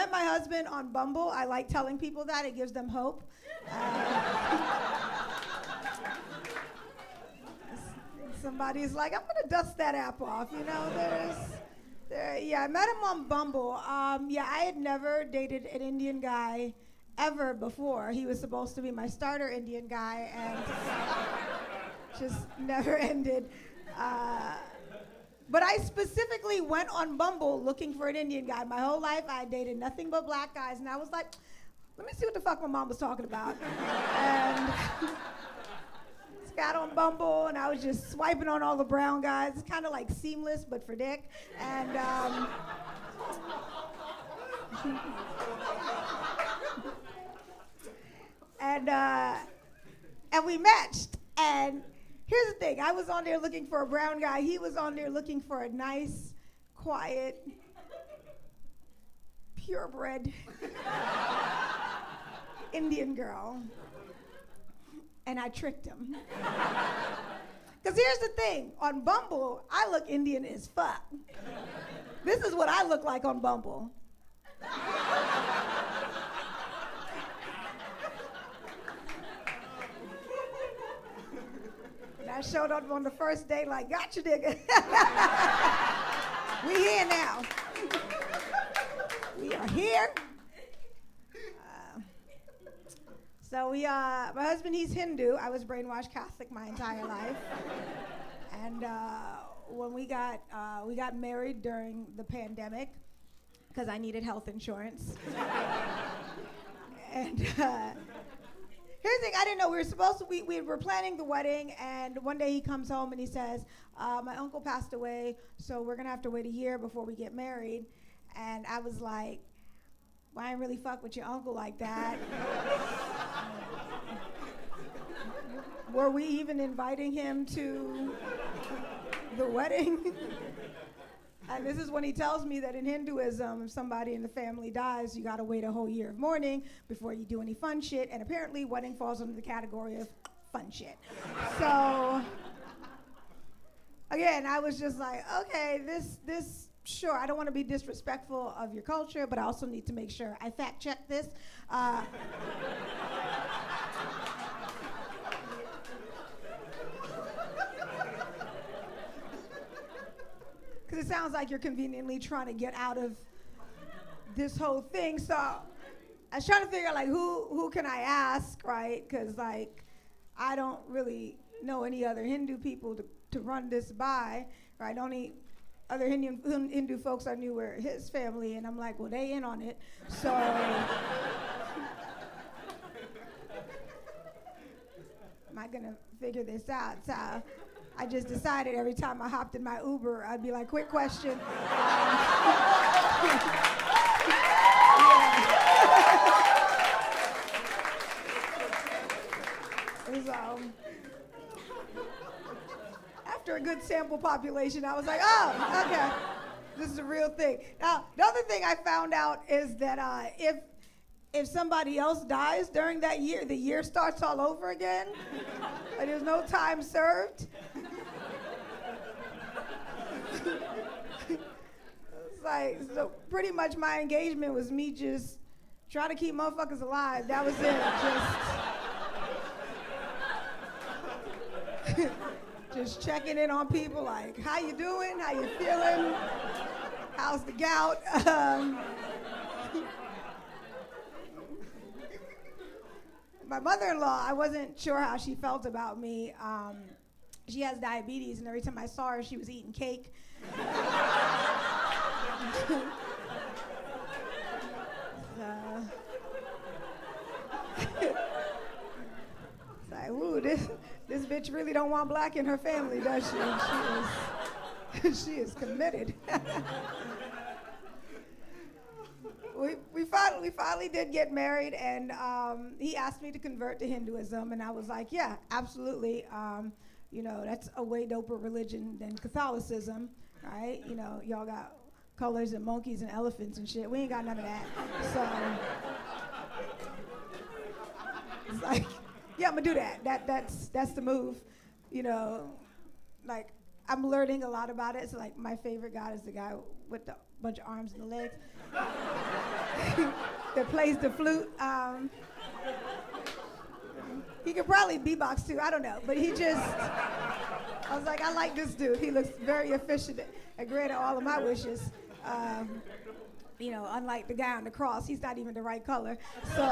met my husband on Bumble. I like telling people that. It gives them hope. Somebody's like, I'm going to dust that app off. You know, I met him on Bumble. I had never dated an Indian guy ever before. He was supposed to be my starter Indian guy, and just never ended. But I specifically went on Bumble looking for an Indian guy. My whole life, I dated nothing but black guys, and I was like, let me see what the fuck my mom was talking about. And got on Bumble, and I was just swiping on all the brown guys. It's kind of like Seamless, but for dick. And and we matched. And here's the thing: I was on there looking for a brown guy. He was on there looking for a nice, quiet, purebred Indian girl. And I tricked him. Because here's the thing, on Bumble, I look Indian as fuck. This is what I look like on Bumble. And I showed up on the first date like, gotcha, nigga. We here now. We are here. So my husband, he's Hindu. I was brainwashed Catholic my entire life. And when we got married during the pandemic, because I needed health insurance. And here's the thing, I didn't know, we were planning the wedding, and one day he comes home and he says, my uncle passed away, so we're gonna have to wait a year before we get married. And I was like, well, I ain't really fuck with your uncle like that. Were we even inviting him to the wedding? And this is when he tells me that in Hinduism, if somebody in the family dies, you gotta wait a whole year of mourning before you do any fun shit. And apparently, wedding falls under the category of fun shit. So, again, I was just like, okay, this. Sure, I don't want to be disrespectful of your culture, but I also need to make sure I fact check this. Because it sounds like you're conveniently trying to get out of this whole thing. So I was trying to figure out, like, who can I ask, right? Because, like, I don't really know any other Hindu people to run this by, right? Only other Hindu folks I knew were his family, and I'm like, well, they in on it. So am I gonna figure this out? So I just decided every time I hopped in my Uber, I'd be like, quick question. After a good sample population, I was like, oh, okay, this is a real thing. Now, the other thing I found out is that if somebody else dies during that year, the year starts all over again. Like, there's no time served. It's like, so pretty much my engagement was me just trying to keep motherfuckers alive. That was it. Just checking in on people, like, how you doing? How you feeling? How's the gout? My mother-in-law, I wasn't sure how she felt about me. She has diabetes, and every time I saw her, she was eating cake. It's like, ooh, this bitch really don't want black in her family, does she? She is committed. We finally did get married, and he asked me to convert to Hinduism, and I was like, yeah, absolutely. You know, that's a way doper religion than Catholicism, right? You know, y'all got colors and monkeys and elephants and shit. We ain't got none of that. So it's like, yeah, I'm gonna do that. That's the move. You know, like, I'm learning a lot about it. So, like, my favorite god is the guy with the bunch of arms and the legs. that plays the flute. He could probably beatbox too, I don't know. But I was like, I like this dude. He looks very efficient at granting all of my wishes. Unlike the guy on the cross, he's not even the right color. So